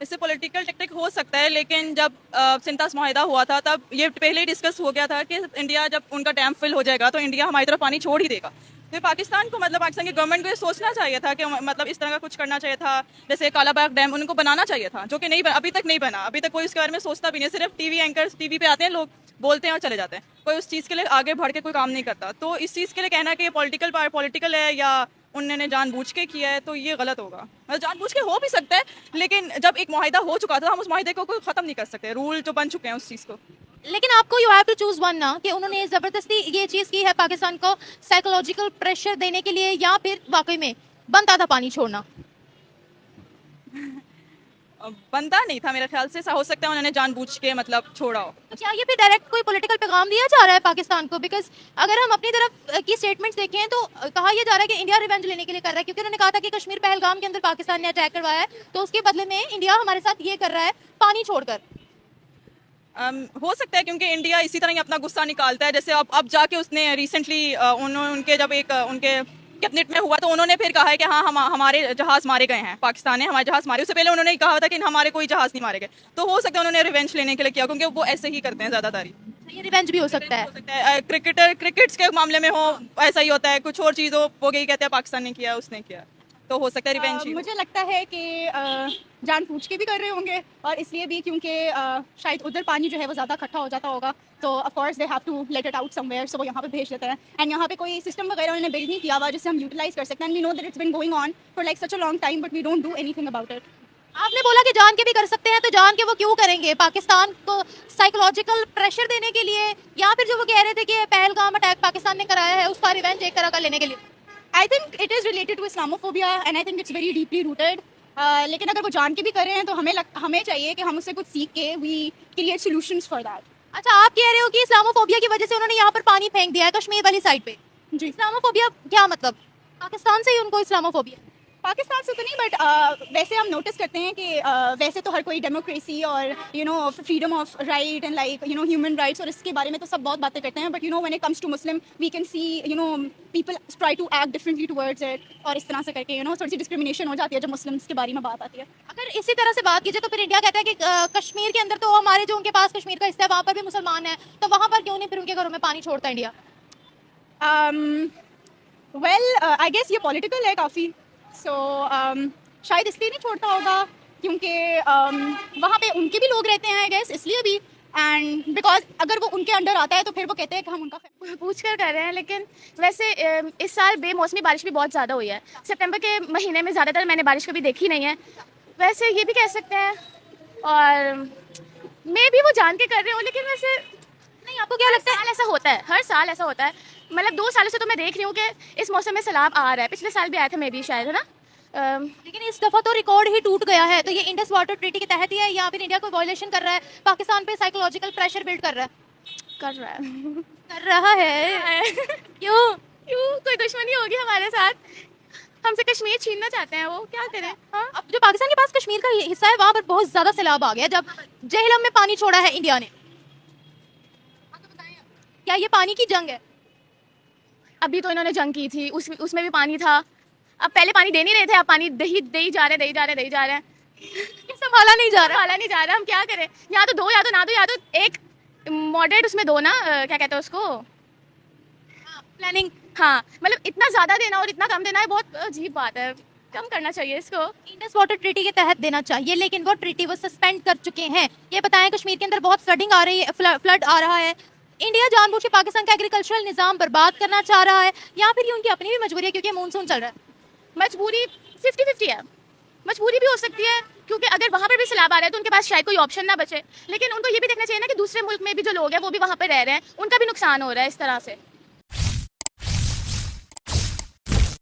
इससे political technique हो सकता है, लेकिन जब सिंतास माहिदा हुआ था तब ये पहले ही डिस्कस हो गया था कि इंडिया जब उनका डैम फिल हो जाएगा तो इंडिया हमारी तरफ पानी छोड़ ही देगा। तो पाकिस्तान को मतलब पाकिस्तान की गवर्नमेंट को ये सोचना चाहिए था कि मतलब इस तरह का कुछ करना चाहिए था, जैसे कालाबाग डैम उनको बनाना चाहिए था, जो कि नहीं अभी तक नहीं बना। अभी तक कोई इसके बारे में सोचता भी नहीं, सिर्फ टीवी एंकर्स टीवी पे आते हैं, लोग बोलते हैं और चले जाते हैं, कोई उस चीज़ के लिए आगे बढ़ के कोई काम नहीं करता। तो इस चीज़ के लिए कहना कि ये पॉलिटिकल है या उन्होंने जानबूझ के किया है, तो ये गलत होगा। मतलब जानबूझ के हो भी सकता है, लेकिन जब एक मुआहिदा हो चुका था हम उस मुआहिदे को कोई ख़त्म नहीं कर सकते, रूल जो बन चुके हैं उस चीज़ को। लेकिन आपको you have to choose one ना, कि उन्होंने जबरदस्ती ये चीज की है पाकिस्तान को साइकोलॉजिकल प्रेशर देने के लिए, या फिर वाकई में बनता था पानी छोड़ना। बनता नहीं था मेरे ख्याल से, ऐसा हो सकता है उन्होंने जानबूझ के मतलब छोड़ा हो। तो क्या ये फिर डायरेक्ट कोई पॉलिटिकल पैगाम दिया जा रहा है पाकिस्तान को? बिकॉज अगर हम अपनी तरफ की स्टेटमेंट्स देखें तो कहा यह जा रहा है कि इंडिया रिवेंज लेने के लिए कर रहा है, क्योंकि उन्होंने कहा था कि कश्मीर पहलगाम के अंदर पाकिस्तान ने अटैक करवाया है, तो उसके बदले में इंडिया हमारे साथ ये कर रहा है पानी छोड़कर। हो सकता है, क्योंकि इंडिया इसी तरह ही अपना गुस्सा निकालता है। जैसे अब जाके उसने रिसेंटली उन्होंने उनके जब एक उनके कैबिनेट में हुआ तो उन्होंने फिर कहा है कि हाँ हमारे जहाज मारे गए हैं, पाकिस्तान ने हमारे जहाज मारे। उससे पहले उन्होंने कहा था कि हमारे कोई जहाज नहीं मारे गए। तो हो सकता है उन्होंने रिवेंज लेने के लिए किया, क्योंकि वो ऐसे ही करते हैं ज़्यादातर ही। ये रिवेंज भी हो सकता है। हो सकता है क्रिकेट्स के मामले में हो, ऐसा ही होता है, कुछ और चीज़ हो, वो यही कहते हैं पाकिस्तान ने किया, उसने किया, तो हो सकता है रिवेंज ही हो। मुझे लगता है कि जानबूझ के भी कर रहे होंगे, और इसलिए भी क्योंकि शायद उधर पानी जो है वो ज़्यादा इकट्ठा हो जाता होगा, तो of course they have to let it out somewhere, so वो यहाँ पे भेज देते हैं। एंड यहाँ पे कोई सिस्टम वगैरह उन्होंने बिल्ड नहीं किया हुआ जिससे हम यूटिलाइज कर सकते हैं। And we know that it's been going on for like such a long time, but we don't do anything about it. आपने बोला कि जान के भी कर सकते हैं, तो जान के वो क्यों करेंगे? पाकिस्तान को साइकोलॉजिकल प्रेशर देने के लिए, या फिर जो वो कह रहे थे कि पहलगाम अटैक पाकिस्तान ने कराया है उसका रिवेंज एक तरह का लेने के लिए? I think it is related to Islamophobia and I think it's very deeply rooted. लेकिन अगर वो जान के भी कर रहे हैं तो हमें चाहिए कि हम उससे कुछ सीख के we create solutions for that. अच्छा, आप कह रहे हो कि इस्लामोफोबिया की वजह से उन्होंने यहाँ पर पानी फेंक दिया है कश्मीर वाली साइड पे। जी, इस्लामोफोबिया क्या मतलब? पाकिस्तान से ही उनको इस्लामोफोबिया? पाकिस्तान से तो नहीं, बट वैसे हम नोटिस करते हैं कि वैसे तो हर कोई डेमोक्रेसी और freedom of right and like human rights और इसके बारे में तो सब बहुत बातें करते हैं, but when it comes to Muslim we can see people try to act differently towards it, और इस तरह से करके थोड़ी सी डिस्क्रिमिनेशन हो जाती है जब मुस्लिम्स के बारे में बात आती है। अगर इसी तरह से बात कीजिए तो फिर इंडिया कहता है कि कश्मीर के अंदर तो हमारे जो उनके पास कश्मीर का हिस्सा है वहाँ पर भी मुसलमान है, तो वहाँ पर क्यों नहीं फिर उनके घरों में पानी छोड़ता इंडिया? वेल आई गेस ये पॉलिटिकल है काफ़ी, सो शायद इसलिए नहीं छोड़ता होगा क्योंकि वहाँ पे उनके भी लोग रहते हैं आई गेस, इसलिए भी। एंड बिकॉज अगर वो उनके अंडर आता है तो फिर वो कहते हैं कि हम उनका पूछ कर रहे हैं। लेकिन वैसे इस साल बेमौसमी बारिश भी बहुत ज़्यादा हुई है। सितंबर के महीने में ज़्यादातर मैंने बारिश कभी देखी नहीं है, वैसे ये भी कह सकते हैं। और मे भी वो जान के कर रहे हो, लेकिन वैसे नहीं, आपको क्या लगता है? साल ऐसा होता है, हर साल ऐसा होता है। मतलब 2 सालों से तो मैं देख रही हूँ कि इस मौसम में सैलाब आ रहा है। पिछले साल भी आया था, मे भी शायद, है ना। लेकिन इस दफा तो रिकॉर्ड ही टूट गया है, तो ये इंडस वाटर ट्रीटी के तहत ही है या फिर इंडिया कोई वायलेशन कर रहा है, पाकिस्तान पे साइकोलॉजिकल प्रेशर बिल्ड कर रहा है? कर रहा है। कर रहा है। क्यों? क्यों? कोई दुश्मनी होगी हमारे साथ? हमसे कश्मीर छीनना चाहते हैं वो, क्या करें? हाँ, अब जो पाकिस्तान के पास कश्मीर का हिस्सा है वहां पर बहुत ज्यादा सैलाब आ गया जब जेहलम में पानी छोड़ा है इंडिया ने। क्या ये पानी की जंग है? अभी तो इन्होंने जंग की थी, उसमें भी पानी था। अब पहले पानी दे नहीं रहे थे, अब पानी दे ही जा रहे हैं। संभाला नहीं जा रहा। संभाला नहीं जा रहा, हम क्या करें? या तो दो या तो ना दो, या तो एक मॉडरेट उसमें दो ना, क्या कहते हैं उसको, प्लानिंग। हाँ। मतलब इतना ज़्यादा देना और इतना कम देना है, बहुत अजीब बात है। कम करना चाहिए इसको। इंडस वाटर ट्रीटी के तहत देना चाहिए, लेकिन वो ट्रीटी वो सस्पेंड कर चुके हैं। ये बताएं, कश्मीर के अंदर बहुत फ्लडिंग आ रही है, फ्लड आ रहा है। इंडिया जानबूझ के पाकिस्तान का एग्रीकल्चरल निजाम बर्बाद करना चाह रहा है, या फिर ये उनकी अपनी भी मजबूरी है क्योंकि मानसून चल रहा है? मजबूरी 50-50 है। मजबूरी भी हो सकती है, क्योंकि अगर वहाँ पर भी सैलाब आ रहा है तो उनके पास शायद कोई ऑप्शन ना बचे। लेकिन उनको ये भी देखना चाहिए ना कि दूसरे मुल्क में भी जो लोग हैं वो भी वहाँ पर रह रहे हैं, उनका भी नुकसान हो रहा है इस तरह से।